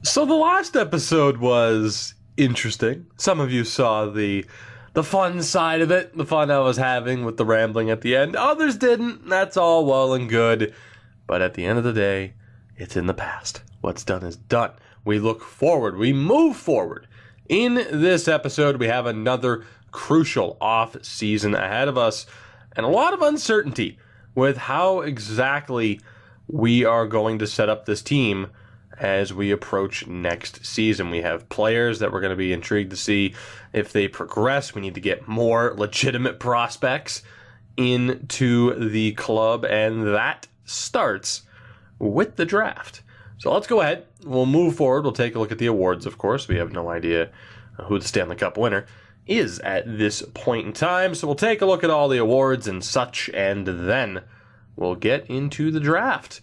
So the last episode was interesting. Some of you saw the fun side of it, the fun I was having with the rambling at the end. Others didn't. That's all well and good. But at the end of the day, it's in the past. What's done is done. We look forward. We move forward. In this episode, we have another crucial off season ahead of us and a lot of uncertainty with how exactly we are going to set up this team as we approach next season. We have players that we're going to be intrigued to see if they progress. We need to get more legitimate prospects into the club, and that starts with the draft. So let's go ahead. We'll move forward. We'll take a look at the awards, of course. We have no idea who the Stanley Cup winner is at this point in time. So we'll take a look at all the awards and such, and then we'll get into the draft.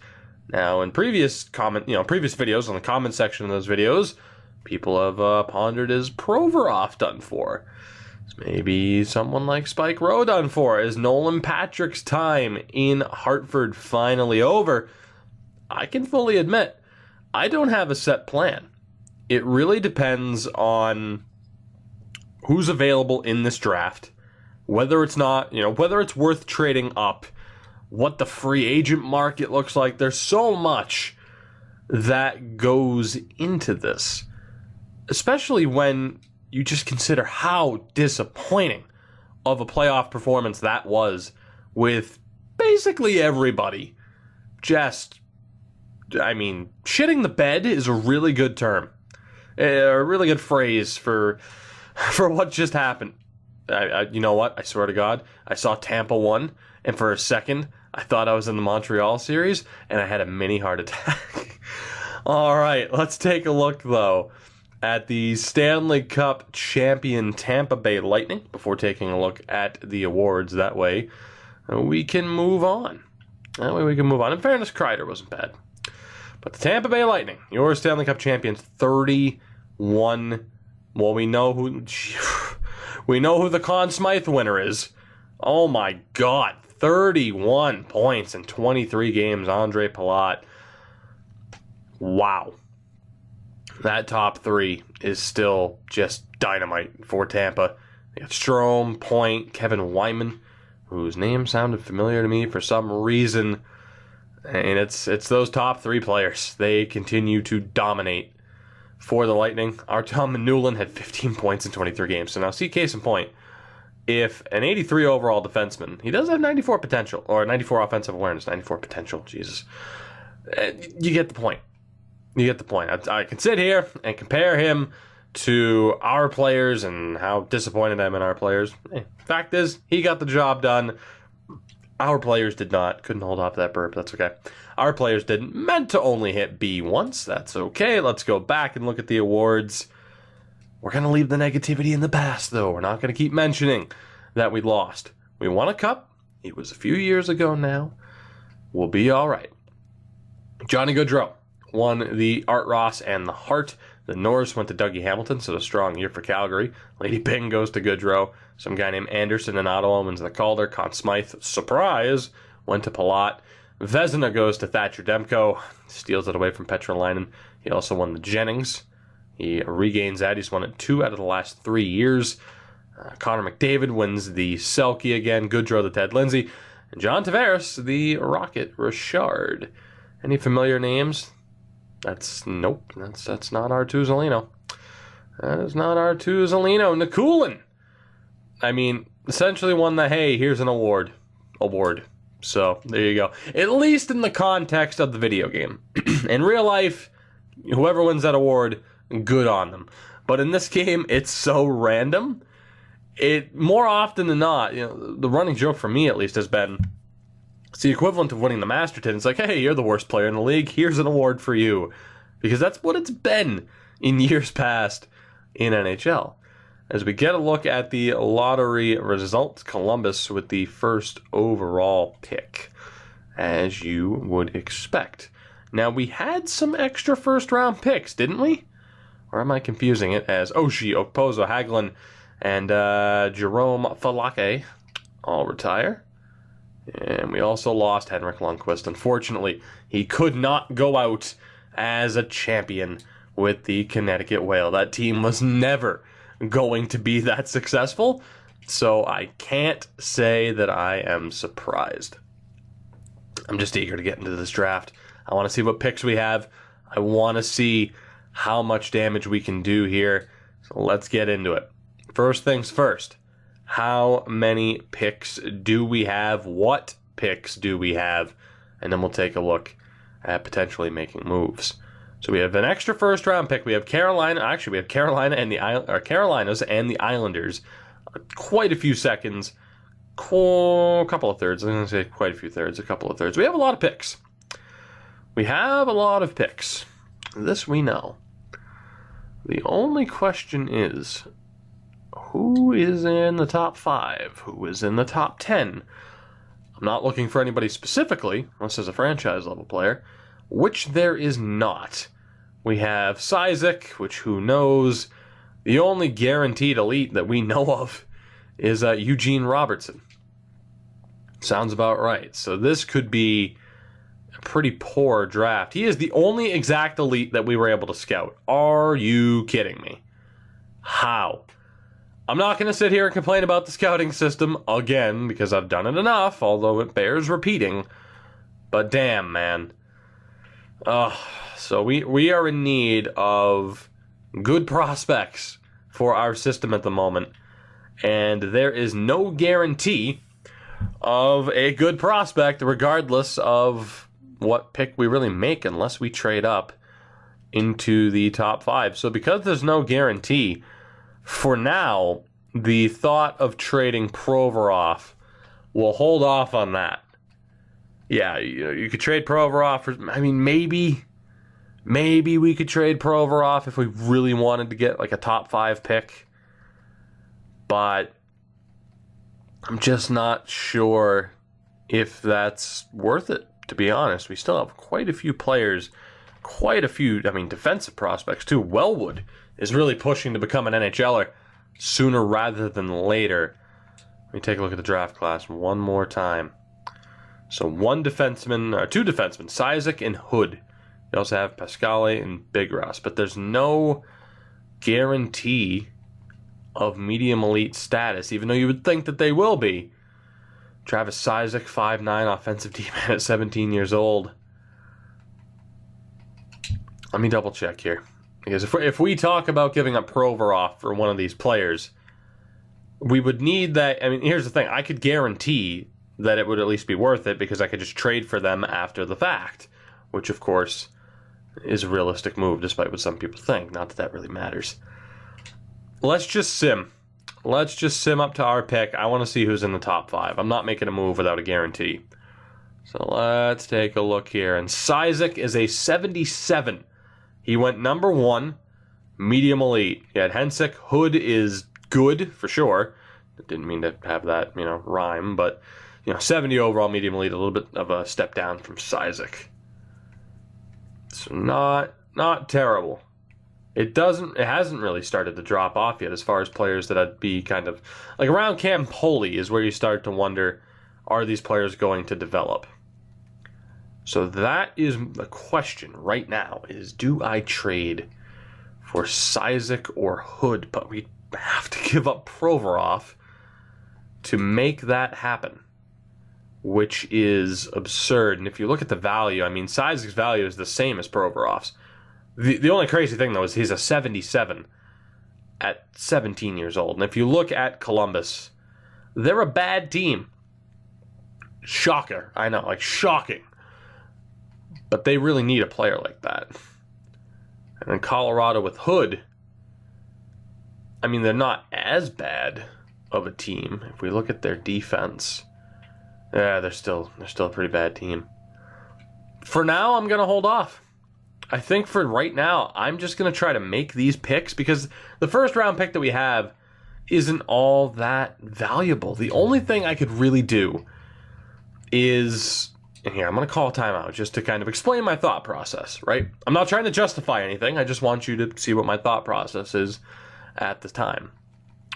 Now, in previous videos, on the comment section of those videos, people have pondered, is Provorov done for? Is maybe someone like Spike Rowe done for? Is Nolan Patrick's time in Hartford finally over? I can fully admit, I don't have a set plan. It really depends on who's available in this draft, whether it's worth trading up, what the free agent market looks like. There's so much that goes into this, especially when you just consider how disappointing of a playoff performance that was, with basically everybody just, shitting the bed is a really good term, a really good phrase for what just happened. You know what? I swear to God, I saw Tampa won, and for a second, I thought I was in the Montreal series, and I had a mini heart attack. All right, let's take a look, though, at the Stanley Cup champion Tampa Bay Lightning before taking a look at the awards. That way, we can move on. In fairness, Kreider wasn't bad. But the Tampa Bay Lightning, your Stanley Cup champions, 31. Well, we know who the Conn Smythe winner is. Oh my God, 31 points in 23 games, Andre Palat. Wow. That top three is still just dynamite for Tampa. They got Strome, Point, Kevin Wyman, whose name sounded familiar to me for some reason. And it's those top three players. They continue to dominate for the Lightning. Artem Newland had 15 points in 23 games. So now see case in point. If an 83 overall defenseman, he does have 94 potential, or 94 offensive awareness, 94 potential, Jesus. You get the point. I can sit here and compare him to our players and how disappointed I am in our players. Fact is, he got the job done. Our players did not. Couldn't hold off that burp. That's okay. Our players didn't. Meant to only hit B once. That's okay. Let's go back and look at the awards. We're going to leave the negativity in the past, though. We're not going to keep mentioning that we lost. We won a cup. It was a few years ago now. We'll be all right. Johnny Gaudreau won the Art Ross and the Hart. The Norris went to Dougie Hamilton, so a strong year for Calgary. Lady Byng goes to Gaudreau. Some guy named Anderson in Ottawa wins the Calder. Conn Smythe, surprise, went to Palat. Vezina goes to Thatcher Demko. Steals it away from Petrolainen. He also won the Jennings. He regains that. He's won it 2 out of the last 3 years. Connor McDavid wins the Selke again. Gaudreau the Ted Lindsay. And John Tavares, the Rocket Richard. Any familiar names? That's not Artuz Alino. That is not Artuz Alino. Nikulin. Essentially won the, hey, here's an award. So, there you go. At least in the context of the video game. In real life, whoever wins that award, good on them. But in this game, it's so random. It, more often than not, the running joke for me at least has been, it's the equivalent of winning the Masterton. It's like, hey, you're the worst player in the league. Here's an award for you. Because that's what it's been in years past in NHL. As we get a look at the lottery results, Columbus with the first overall pick, as you would expect. Now, we had some extra first-round picks, didn't we? Or am I confusing it as Oshie, Okposo, Hagelin, and Jerome Falake all retire? And we also lost Henrik Lundqvist. Unfortunately, he could not go out as a champion with the Connecticut Whale. That team was never going to be that successful, so I can't say that I am surprised. I'm just eager to get into this draft. I want to see what picks we have. I want to see how much damage we can do here. So let's get into it. First things first. How many picks do we have? What picks do we have? And then we'll take a look at potentially making moves. So we have an extra first round pick. We have Carolina. Actually, we have Carolinas and the Islanders. Quite a few seconds. A couple of thirds. I'm going to say quite a few thirds. A couple of thirds. We have a lot of picks. This we know. The only question is, who is in the top 5? Who is in the top 10? I'm not looking for anybody specifically, unless there's a franchise level player, which there is not. We have Isaac, which who knows. The only guaranteed elite that we know of is Eugene Robertson. Sounds about right. So this could be a pretty poor draft. He is the only exact elite that we were able to scout. Are you kidding me? How? I'm not going to sit here and complain about the scouting system again, because I've done it enough, although it bears repeating. But damn, man. So we are in need of good prospects for our system at the moment. And there is no guarantee of a good prospect regardless of what pick we really make unless we trade up into the top 5. So because there's no guarantee, for now, the thought of trading Provorov will hold off on that. Yeah, you could trade Provorov for, maybe we could trade Provorov if we really wanted to get like a top 5 pick. But I'm just not sure if that's worth it, to be honest. We still have quite a few players, defensive prospects too. Wellwood is really pushing to become an NHLer sooner rather than later. Let me take a look at the draft class one more time. So two defensemen, Isaac and Hood. You also have Pascale and Bigras, but there's no guarantee of medium elite status, even though you would think that they will be. Travis Isaac, 5'9", offensive D-man at 17 years old. Let me double check here. Because if we talk about giving up Provorov for one of these players, we would need that. Here's the thing. I could guarantee that it would at least be worth it because I could just trade for them after the fact, which, of course, is a realistic move, despite what some people think. Not that that really matters. Let's just sim. Let's just sim up to our pick. I want to see who's in the top 5. I'm not making a move without a guarantee. So let's take a look here. And Isaac is a 77. He went number 1, medium elite. He had Hensick. Hood is good, for sure. Didn't mean to have that, rhyme. But, 70 overall, medium elite. A little bit of a step down from Isaac. So not terrible. It hasn't really started to drop off yet as far as players that I'd be kind of... Like around Campoli is where you start to wonder, are these players going to develop? So that is the question right now, is do I trade for Isaac or Hood? But we have to give up Provorov to make that happen, which is absurd. And if you look at the value, Isaac's value is the same as Provorov's. The only crazy thing, though, is he's a 77 at 17 years old. And if you look at Columbus, they're a bad team. Shocker. I know, shocking. But they really need a player like that. And in Colorado with Hood, they're not as bad of a team. If we look at their defense, they're still a pretty bad team. For now, I'm going to hold off. I think for right now, I'm just going to try to make these picks because the first round pick that we have isn't all that valuable. The only thing I could really do is, and here, I'm going to call a timeout just to kind of explain my thought process, right? I'm not trying to justify anything. I just want you to see what my thought process is at this time,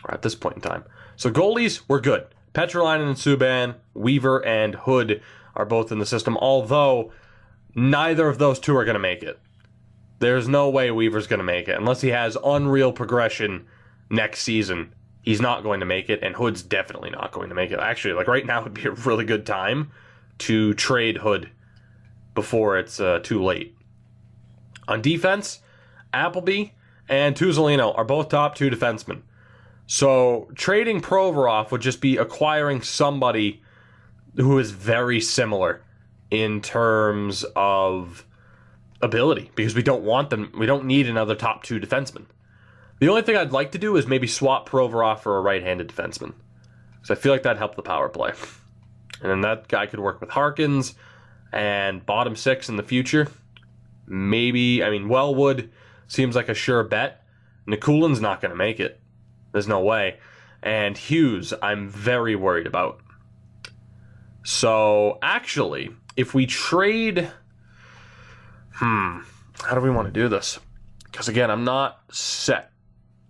or at this point in time. So goalies, we're good. Petrolainen and Subban, Weaver and Hood are both in the system, although neither of those two are going to make it. There's no way Weaver's going to make it. Unless he has unreal progression next season, he's not going to make it, and Hood's definitely not going to make it. Actually, like right now would be a really good time to trade Hood before it's too late. On defense, Appleby and Tuzolino are both top 2 defensemen. So trading Provorov would just be acquiring somebody who is very similar in terms of ability, because we don't want them. We don't need another top 2 defenseman. The only thing I'd like to do is maybe swap Provorov for a right-handed defenseman, because I feel like that'd help the power play. And then that guy could work with Harkins and bottom 6 in the future. Maybe, Wellwood seems like a sure bet. Nikulin's not going to make it. There's no way. And Hughes, I'm very worried about. So, actually, if we trade... how do we want to do this? Because, again, I'm not set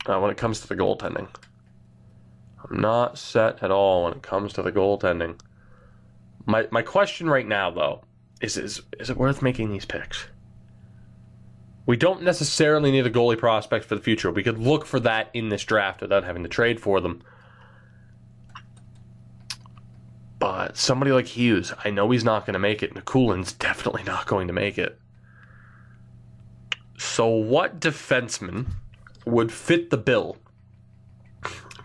when it comes to the goaltending. I'm not set at all when it comes to the goaltending. My question right now, though, is it worth making these picks? We don't necessarily need a goalie prospect for the future. We could look for that in this draft without having to trade for them. But somebody like Hughes, I know he's not going to make it. Nikulin's definitely not going to make it. So what defenseman would fit the bill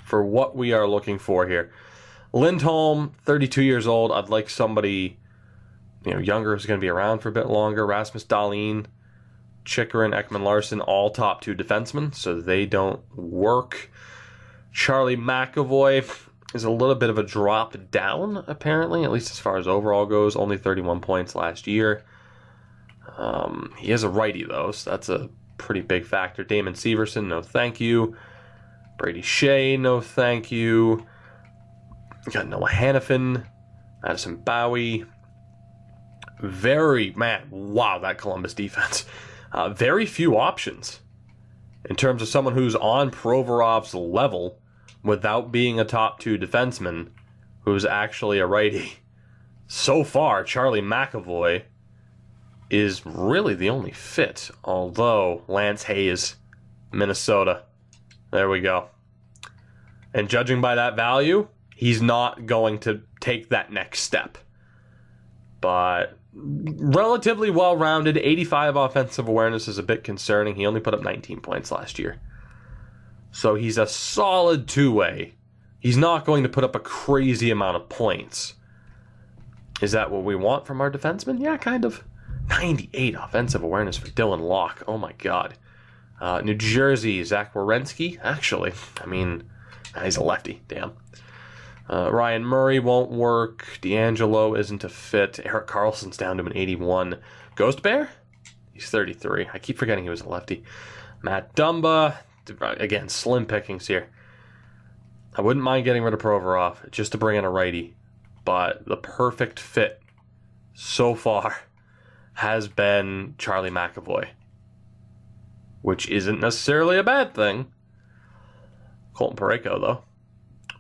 for what we are looking for here? Lindholm, 32 years old. I'd like somebody younger who's going to be around for a bit longer. Rasmus Dahlin, Chikrin, Ekman-Larsson, all top 2 defensemen, so they don't work. Charlie McAvoy is a little bit of a drop down, apparently, at least as far as overall goes. Only 31 points last year. He is a righty, though, so that's a pretty big factor. Damon Severson, no thank you. Brady Shea, no thank you. We got Noah Hannafin, Madison Bowie. Wow, that Columbus defense. Very few options in terms of someone who's on Provorov's level without being a top 2 defenseman who's actually a righty. So far, Charlie McAvoy is really the only fit, although Lance Hayes, Minnesota. There we go. And judging by that value, he's not going to take that next step. But relatively well-rounded, 85 offensive awareness is a bit concerning. He only put up 19 points last year. So he's a solid 2-way. He's not going to put up a crazy amount of points. Is that what we want from our defenseman? Yeah, kind of. 98 offensive awareness for Dylan Locke. Oh my god. New Jersey, Zach Werenski. Actually, he's a lefty. Damn. Ryan Murray won't work. D'Angelo isn't a fit. Eric Carlson's down to an 81. Ghost Bear? He's 33. I keep forgetting he was a lefty. Matt Dumba. Again, slim pickings here. I wouldn't mind getting rid of Provorov just to bring in a righty. But the perfect fit so far has been Charlie McAvoy, which isn't necessarily a bad thing. Colton Parayko, though.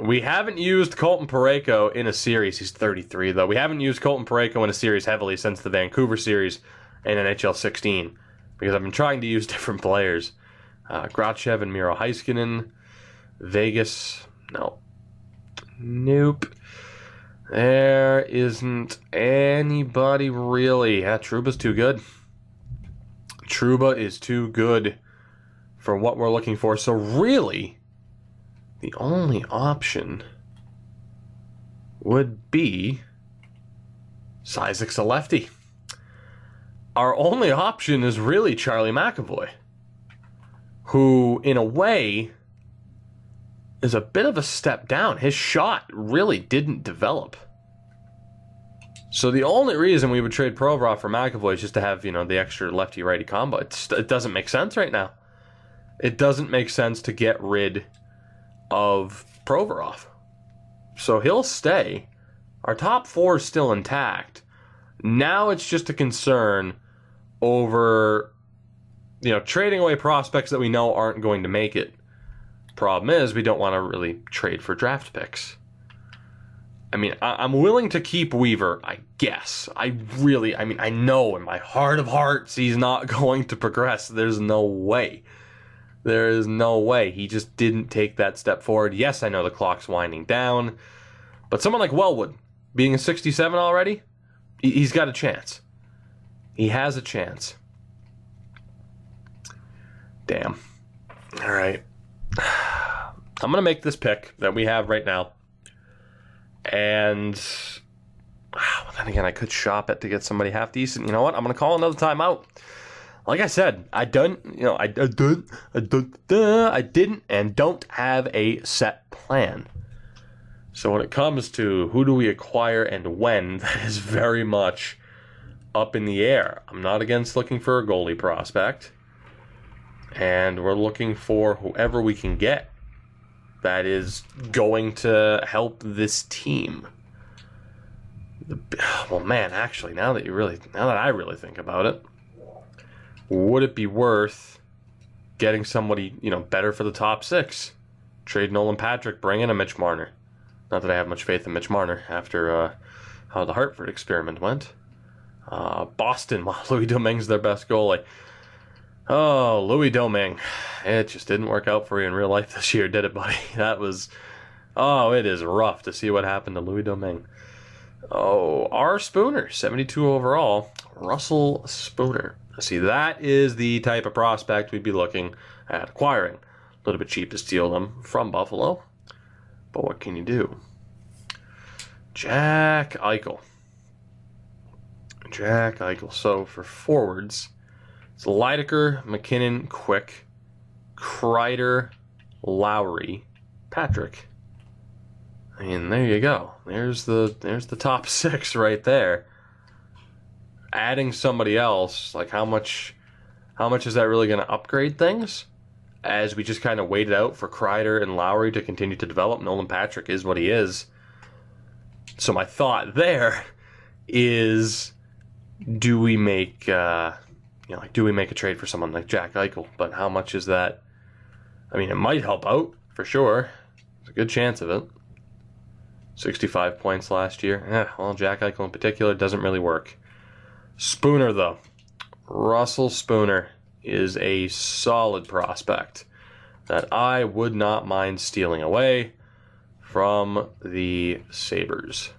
We haven't used Colton Parayko in a series. He's 33, though. We haven't used Colton Parayko in a series heavily since the Vancouver series in NHL 16, because I've been trying to use different players. Grachev and Miro Heiskanen. Vegas. No. Nope. There isn't anybody really. Yeah, Trouba's too good. Trouba is too good for what we're looking for. So really, the only option would be Cizik's a lefty. Our only option is really Charlie McAvoy, who, in a way, is a bit of a step down. His shot really didn't develop. So the only reason we would trade Provorov for McAvoy is just to have, the extra lefty-righty combo. It doesn't make sense right now. It doesn't make sense to get rid of Provorov. So he'll stay. Our top 4 is still intact. Now it's just a concern over, trading away prospects that we know aren't going to make it. Problem is, we don't want to really trade for draft picks. I mean, I'm willing to keep Weaver, I guess. I know in my heart of hearts he's not going to progress. There's no way. There is no way. He just didn't take that step forward. Yes, I know the clock's winding down, but someone like Wellwood, being a 67 already, he's got a chance. He has a chance. Damn. All right. I'm going to make this pick that we have right now. And then again, I could shop it to get somebody half decent. You know what? I'm going to call another timeout. Like I said, I didn't and don't have a set plan. So when it comes to who do we acquire and when, that is very much up in the air. I'm not against looking for a goalie prospect. And we're looking for whoever we can get that is going to help this team. Well, man, actually, now that I really think about it, would it be worth getting somebody, better for the top six? Trade Nolan Patrick, bring in a Mitch Marner. Not that I have much faith in Mitch Marner after how the Hartford experiment went. Boston, well, Louis Domingue's their best goalie. Oh, Louis Domingue. It just didn't work out for you in real life this year, did it, buddy? It is rough to see what happened to Louis Domingue. Oh, R. Spooner, 72 overall. Russell Spooner. See, that is the type of prospect we'd be looking at acquiring. A little bit cheap to steal them from Buffalo, but what can you do? Jack Eichel. So for forwards, it's Leidecker, McKinnon, Quick, Kreider, Lowry, Patrick. I mean, there you go. There's the top six right there. Adding somebody else, like how much is that really going to upgrade things? As we just kind of waited out for Kreider and Lowry to continue to develop, Nolan Patrick is what he is. So my thought there is, do we make a trade for someone like Jack Eichel? But how much is that? I mean, it might help out for sure. There's a good chance of it. 65 points last year. Well, Jack Eichel in particular doesn't really work. Spooner, though. Russell Spooner is a solid prospect that I would not mind stealing away from the Sabres.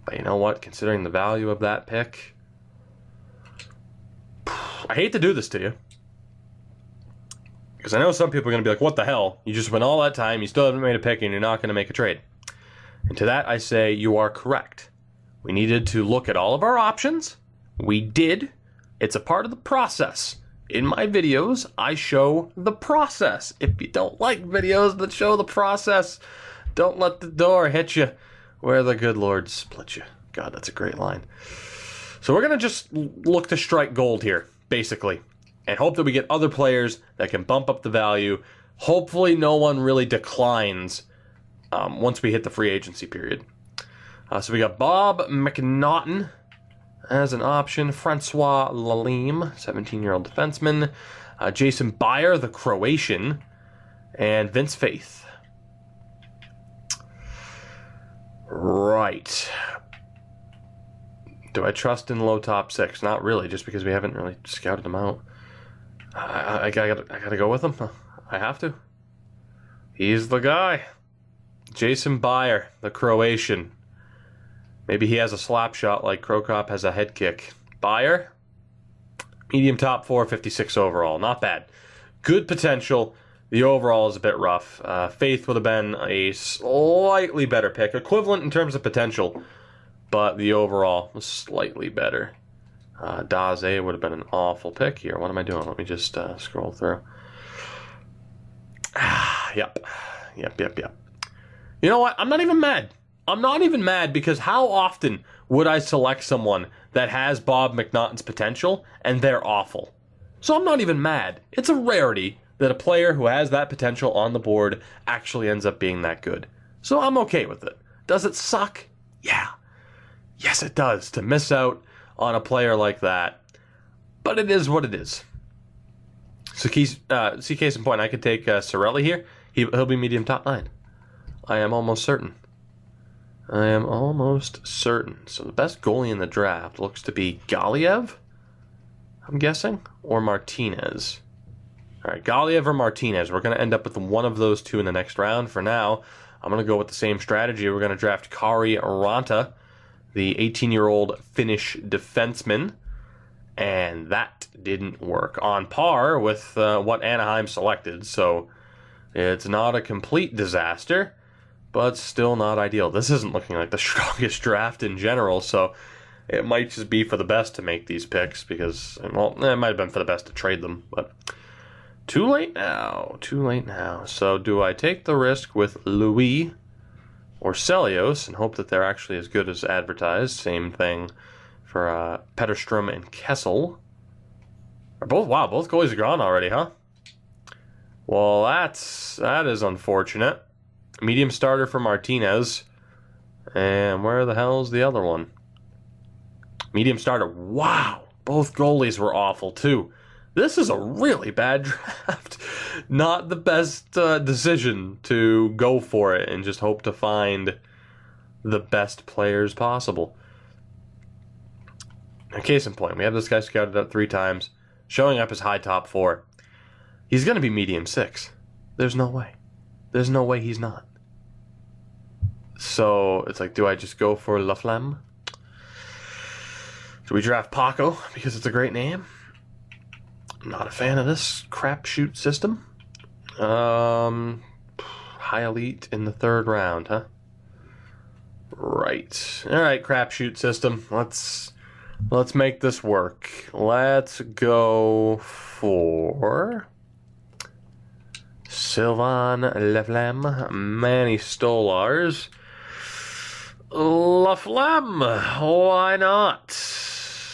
But you know what? Considering the value of that pick, I hate to do this to you. Because I know some people are going to be like, what the hell? You just went all that time, you still haven't made a pick, and you're not going to make a trade. And to that I say, you are correct. We needed to look at all of our options. We did. It's a part of the process. In my videos, I show the process. If you don't like videos that show the process, don't let the door hit you where the good Lord split you. God, that's a great line. So we're going to just look to strike gold here, basically, and hope that we get other players that can bump up the value. Hopefully no one really declines once we hit the free agency period. So we got Bob McNaughton as an option, Francois Lalime, 17-year-old defenseman, Jason Beyer, the Croatian, and Vince Faith. Right. Do I trust in low top six? Not really, just because we haven't really scouted them out. I gotta go with him. I have to. He's the guy. Jason Beyer, the Croatian. Maybe he has a slap shot like Krokop has a head kick. Beyer, medium top 4, 56 overall. Not bad. Good potential. The overall is a bit rough. Faith would have been a slightly better pick. Equivalent in terms of potential, but the overall was slightly better. Daze would have been an awful pick here. What am I doing? Let me just scroll through. Yep. You know what? I'm not even mad. I'm not even mad because how often would I select someone that has Bob McNaughton's potential and they're awful? So I'm not even mad. It's a rarity that a player who has that potential on the board actually ends up being that good. So I'm okay with it. Does it suck? Yeah. Yes, it does to miss out on a player like that. But it is what it is. So case in point, I could take Cirelli here. He'll be medium top 9. I am almost certain. I am almost certain. So the best goalie in the draft looks to be Galiev, I'm guessing, or Martinez. All right, Galiev or Martinez. We're going to end up with one of those two in the next round. For now, I'm going to go with the same strategy. We're going to draft Kari Ranta, the 18-year-old Finnish defenseman, and that didn't work. On par with what Anaheim selected, so it's not a complete disaster, but still not ideal. This isn't looking like the strongest draft in general, so it might just be for the best to make these picks because, well, it might have been for the best to trade them, but too late now. Too late now. So do I take the risk with Louis or Celios and hope that they're actually as good as advertised? Same thing for Petterstrom and Kessel. Both goalies are gone already, huh? Well, that is unfortunate. Medium starter for Martinez. And where the hell is the other one? Medium starter. Wow. Both goalies were awful, too. This is a really bad draft. Not the best decision to go for it and just hope to find the best players possible. A case in point, we have this guy scouted up 3 times, showing up as high top 4. He's going to be medium 6. There's no way. There's no way he's not. So it's like, do I just go for Laflamme? Do we draft Paco because it's a great name? I'm not a fan of this crapshoot system. High elite in the 3rd round, huh? Right. All right, crapshoot system. Let's make this work. Let's go for Sylvain Laflamme, Manny Stolars. Laflamme, why not?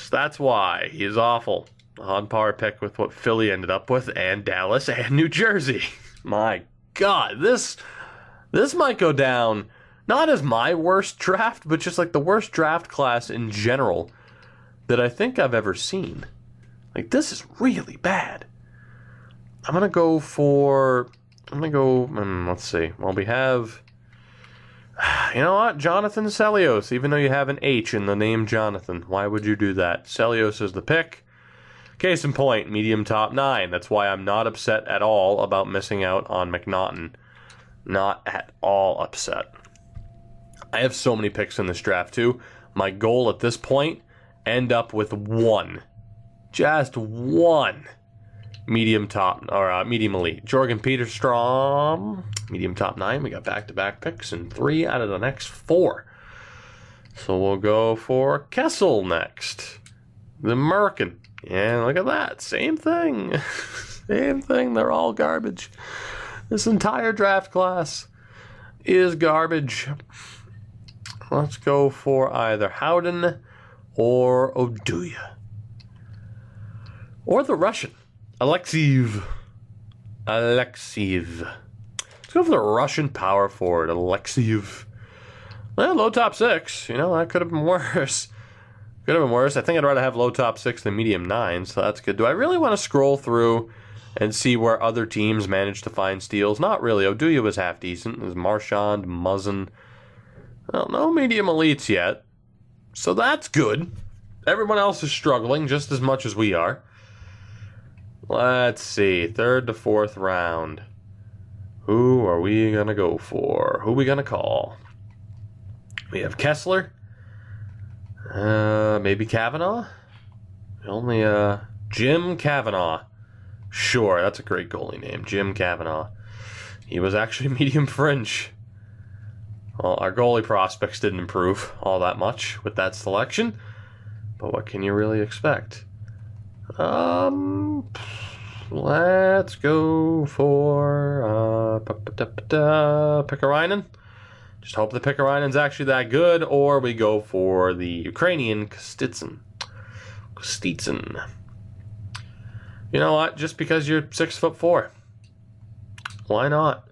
That's why. He's awful. On par pick with what Philly ended up with, and Dallas, and New Jersey. My God, this might go down not as my worst draft, but just like the worst draft class in general that I think I've ever seen. Like, this is really bad. Let's see. Well, we have, you know what? Jonathan Celios, even though you have an H in the name Jonathan. Why would you do that? Celios is the pick. Case in point, medium top 9. That's why I'm not upset at all about missing out on McNaughton. Not at all upset. I have so many picks in this draft, too. My goal at this point, end up with 1. Just 1. Medium top, or medium elite. Jorgen Peterstrom, medium top 9. We got back-to-back picks in 3 out of the next 4. So we'll go for Kessel next. The American. And look at that. Same thing. Same thing. They're all garbage. This entire draft class is garbage. Let's go for either Howden or Oduya. Or the Russian. Alexeyev. Let's go for the Russian power forward, Alexeyev. Well, low top 6. You know, that could have been worse. Could have been worse. I think I'd rather have low top 6 than medium 9, so that's good. Do I really want to scroll through and see where other teams managed to find steals? Not really. Oduya was half decent. There's Marchand, Muzzin. Well, no medium elites yet. So that's good. Everyone else is struggling just as much as we are. Let's see. 3rd to 4th round. Who are we going to go for? Who are we going to call? We have Kessler. Maybe Kavanaugh? Only, Jim Kavanaugh. Sure, that's a great goalie name. Jim Kavanaugh. He was actually medium fringe. Well, our goalie prospects didn't improve all that much with that selection. But what can you really expect? Let's go for, Pikkarainen. Just hope the Pikkarainen's actually that good, or we go for the Ukrainian Kostitsyn. You know what? Just because you're 6'4", why not?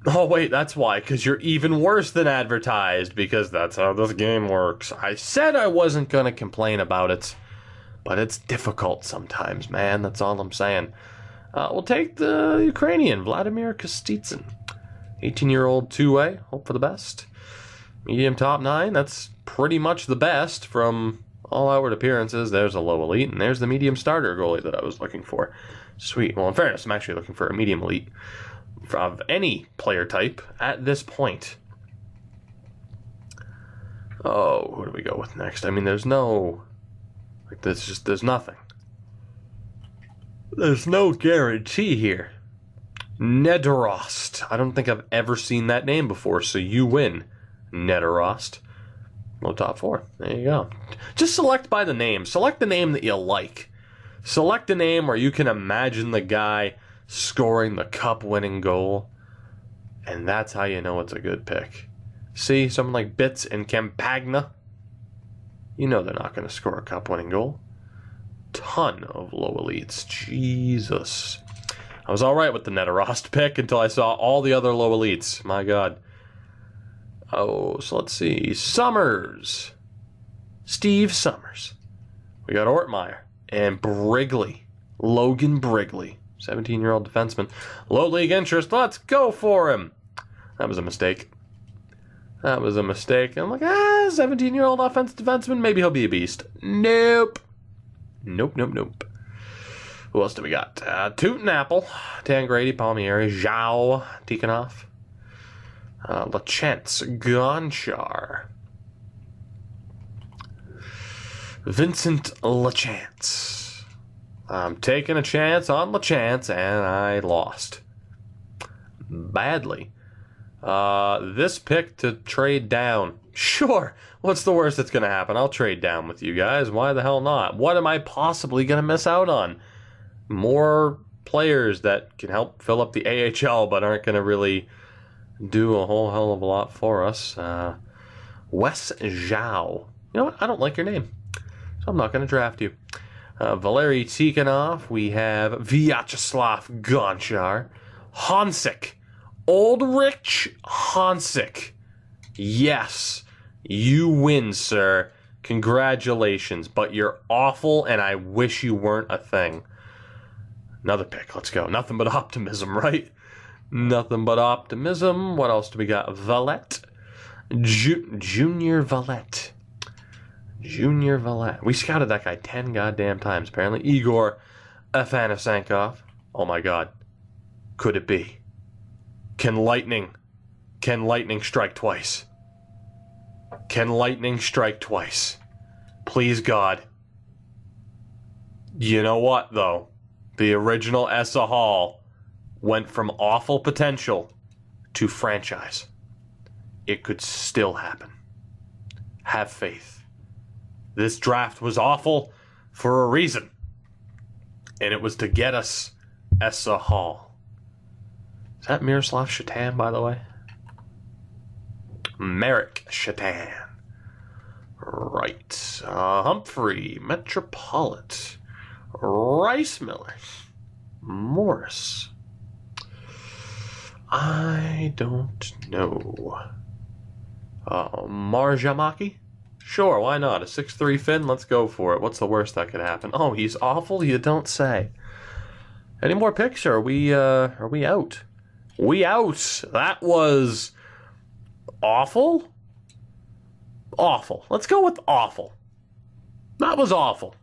Oh wait, that's why. Because you're even worse than advertised. Because that's how this game works. I said I wasn't gonna complain about it, but it's difficult sometimes, man. That's all I'm saying. We'll take the Ukrainian Vladimir Kostitsyn. 18-year-old two-way. Hope for the best. Medium top 9, that's pretty much the best from all outward appearances. There's a low elite, and there's the medium starter goalie that I was looking for. Sweet. Well, in fairness, I'm actually looking for a medium elite of any player type at this point. Oh, who do we go with next? I mean, there's no... Like, there's nothing. There's no guarantee here. Nederost. I don't think I've ever seen that name before, so you win, Nederost. Low top 4. There you go. Just select by the name. Select the name that you like. Select a name where you can imagine the guy scoring the cup-winning goal, and that's how you know it's a good pick. See, someone like Bitz and Campagna, you know they're not going to score a cup-winning goal. Ton of low elites. Jesus. I was all right with the Nederost pick until I saw all the other low elites. My God. Oh, so let's see. Summers. Steve Summers. We got Ortmeyer and Brigley. Logan Brigley. 17-year-old defenseman. Low league interest. Let's go for him. That was a mistake. That was a mistake. I'm like, 17-year-old offensive defenseman. Maybe he'll be a beast. Nope. Nope. Who else do we got? Tootin' Apple. Tangrady, Palmieri, Zhao, Tikhonov. Lachance, Gonchar. Vincent Lachance. I'm taking a chance on Lachance, and I lost. Badly. This pick to trade down. Sure. What's the worst that's going to happen? I'll trade down with you guys. Why the hell not? What am I possibly going to miss out on? More players that can help fill up the AHL but aren't going to really do a whole hell of a lot for us. Wes Zhao. You know what? I don't like your name, so I'm not going to draft you. Valeri Tikhonov. We have Vyacheslav Gonchar. Hansik. Oldrich Hansik. Yes, you win, sir. Congratulations, but you're awful, and I wish you weren't a thing. Another pick. Let's go. Nothing but optimism, right? Nothing but optimism. What else do we got? Valette. Junior Valette. Junior Valette. We scouted that guy 10 goddamn times, apparently. Igor Afanasankov. Oh, my God. Could it be? Can lightning strike twice? Can lightning strike twice? Please, God. You know what, though? The original Essa Hall went from awful potential to franchise. It could still happen. Have faith. This draft was awful for a reason. And it was to get us Essa Hall. Is that Miroslav Shatan, by the way? Merrick Shatan. Right. Humphrey. Metropolit. Rice Miller. Morris. I don't know. Marjamaki? Sure, why not? A 6'3" Finn? Let's go for it. What's the worst that could happen? Oh, he's awful? You don't say. Any more picks, or are we out? We out. That was awful? Awful. Let's go with awful. That was awful.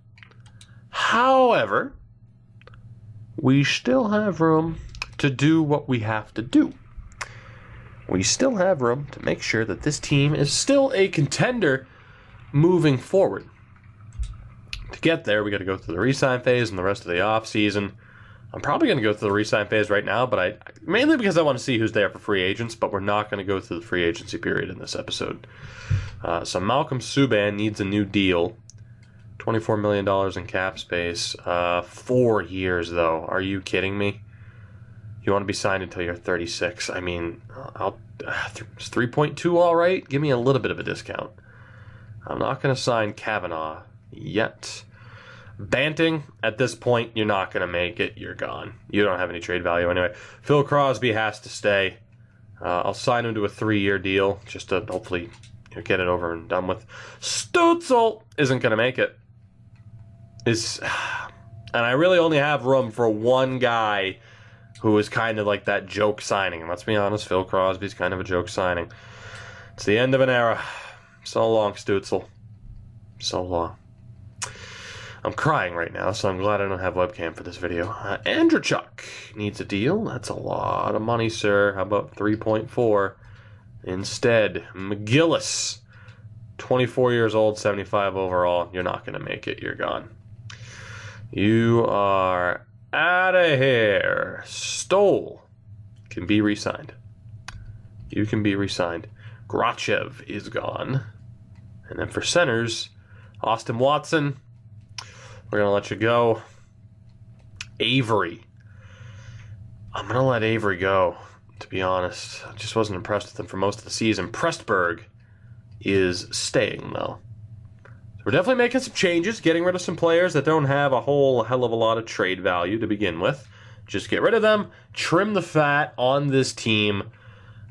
However, we still have room to do what we have to do. We still have room to make sure that this team is still a contender moving forward. To get there, we got to go through the re-sign phase and the rest of the off-season. I'm probably going to go through the re-sign phase right now, but mainly because I want to see who's there for free agents, but we're not going to go through the free agency period in this episode. So Malcolm Subban needs a new deal. $24 million in cap space. 4 years, though. Are you kidding me? You want to be signed until you're 36. I mean, is 3.2 all right? Give me a little bit of a discount. I'm not going to sign Kavanaugh yet. Banting, at this point, you're not going to make it. You're gone. You don't have any trade value anyway. Phil Crosby has to stay. I'll sign him to a 3-year deal just to hopefully get it over and done with. Stutzel isn't going to make it. And I really only have room for one guy who is kind of like that joke signing. And let's be honest, Phil Crosby's kind of a joke signing. It's the end of an era. So long, Stutzel. So long. I'm crying right now, so I'm glad I don't have webcam for this video. Andrechuk needs a deal. That's a lot of money, sir. How about 3.4 instead? McGillis, 24 years old, 75 overall. You're not going to make it. You're gone. You are out of here. Stoll can be re-signed. You can be re-signed. Grachev is gone. And then for centers, Austin Watson, we're going to let you go. Avery. I'm going to let Avery go, to be honest. I just wasn't impressed with him for most of the season. Prestberg is staying, though. So we're definitely making some changes, getting rid of some players that don't have a whole hell of a lot of trade value to begin with. Just get rid of them, trim the fat on this team,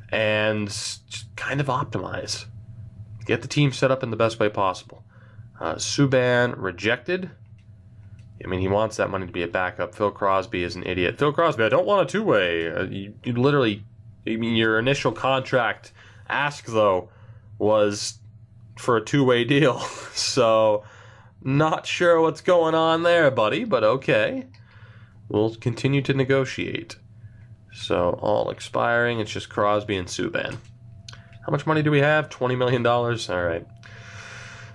and just kind of optimize. Get the team set up in the best way possible. Subban rejected. I mean, he wants that money to be a backup. Phil Crosby is an idiot. Phil Crosby, I don't want a two-way. You literally, I mean, your initial contract ask, though, was for a two-way deal. So, not sure what's going on there, buddy, but okay. We'll continue to negotiate. So, all expiring, it's just Crosby and Subban. How much money do we have? $20 million? All right.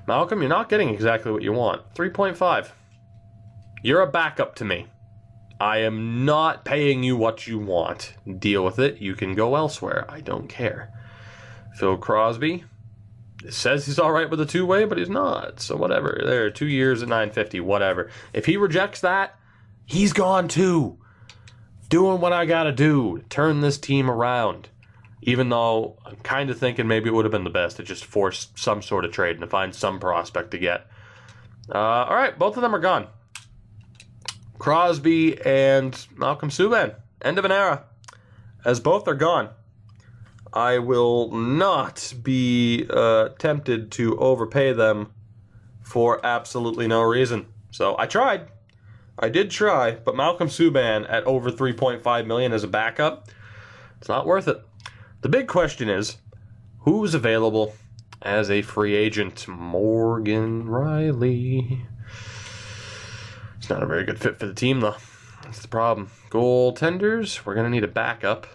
Malcolm, you're not getting exactly what you want. 3.5. You're a backup to me. I am not paying you what you want. Deal with it. You can go elsewhere. I don't care. Phil Crosby says he's all right with a two-way, but he's not. So whatever. There, 2 years at $950, whatever. If he rejects that, he's gone too. Doing what I got to do to turn this team around. Even though I'm kind of thinking maybe it would have been the best to just force some sort of trade and to find some prospect to get. All right, both of them are gone. Crosby and Malcolm Subban. End of an era. As both are gone, I will not be tempted to overpay them for absolutely no reason. So I tried. I did try, but Malcolm Subban at over $3.5 million as a backup, it's not worth it. The big question is, who's available as a free agent? Morgan Riley. It's not a very good fit for the team, though. That's the problem. Goaltenders, we're going to need a backup.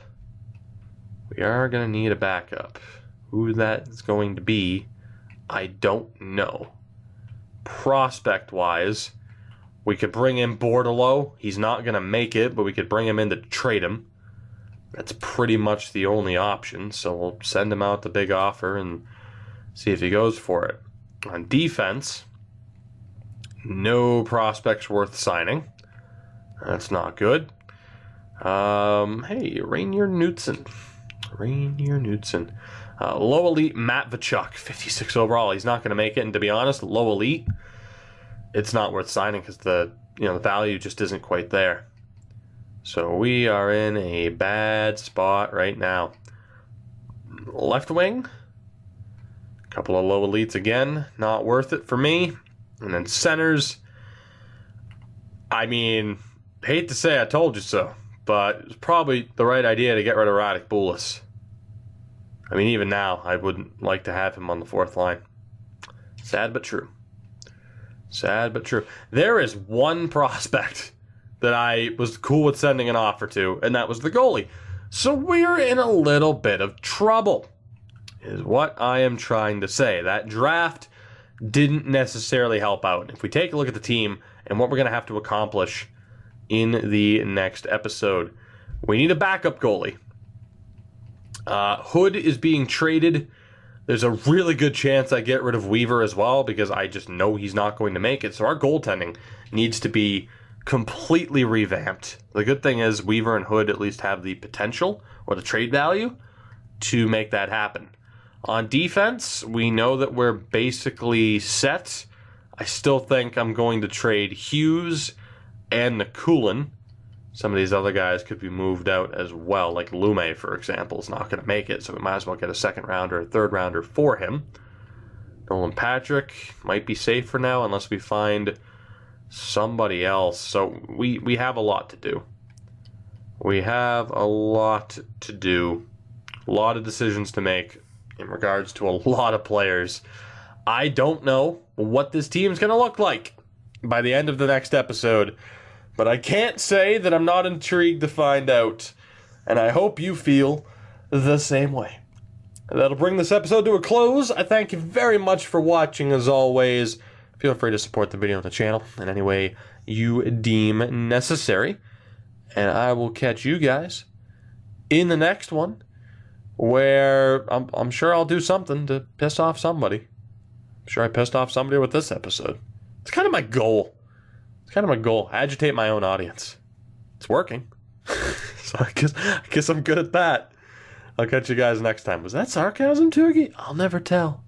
We are going to need a backup. Who that's going to be, I don't know. Prospect-wise, we could bring in Bordeleau. He's not going to make it, but we could bring him in to trade him. That's pretty much the only option, so we'll send him out the big offer and see if he goes for it. On defense, no prospects worth signing. That's not good. Hey, Rainier Knutson. Low elite Matt Tkachuk, 56 overall. He's not going to make it, and to be honest, low elite, it's not worth signing because the value just isn't quite there. So we are in a bad spot right now. Left wing, a couple of low elites again, not worth it for me. And then centers, I mean, hate to say I told you so, but it was probably the right idea to get rid of Radek Bulis. I mean, even now, I wouldn't like to have him on the fourth line. Sad but true. Sad but true. There is one prospect that I was cool with sending an offer to, and that was the goalie. So we're in a little bit of trouble, is what I am trying to say. That draft didn't necessarily help out. If we take a look at the team and what we're going to have to accomplish in the next episode, we need a backup goalie. Hood is being traded. There's a really good chance I get rid of Weaver as well because I just know he's not going to make it. So our goaltending needs to be completely revamped. The good thing is Weaver and Hood at least have the potential or the trade value to make that happen. On defense, we know that we're basically set. I still think I'm going to trade Hughes and Nikulin. Some of these other guys could be moved out as well, like Lume, for example, is not going to make it, so we might as well get a second rounder or third rounder for him. Nolan Patrick might be safe for now unless we find somebody else. So we have a lot to do. We have a lot to do. A lot of decisions to make. in regards to a lot of players. I don't know what this team's going to look like by the end of the next episode, but I can't say that I'm not intrigued to find out, and I hope you feel the same way. That'll bring this episode to a close. I thank you very much for watching, as always. Feel free to support the video on the channel in any way you deem necessary, and I will catch you guys in the next one, where I'm sure I'll do something to piss off somebody. I'm sure I pissed off somebody with this episode. It's kind of my goal. Agitate my own audience. It's working. So I guess I'm good at that. I'll catch you guys next time. Was that sarcasm, Toogie? I'll never tell.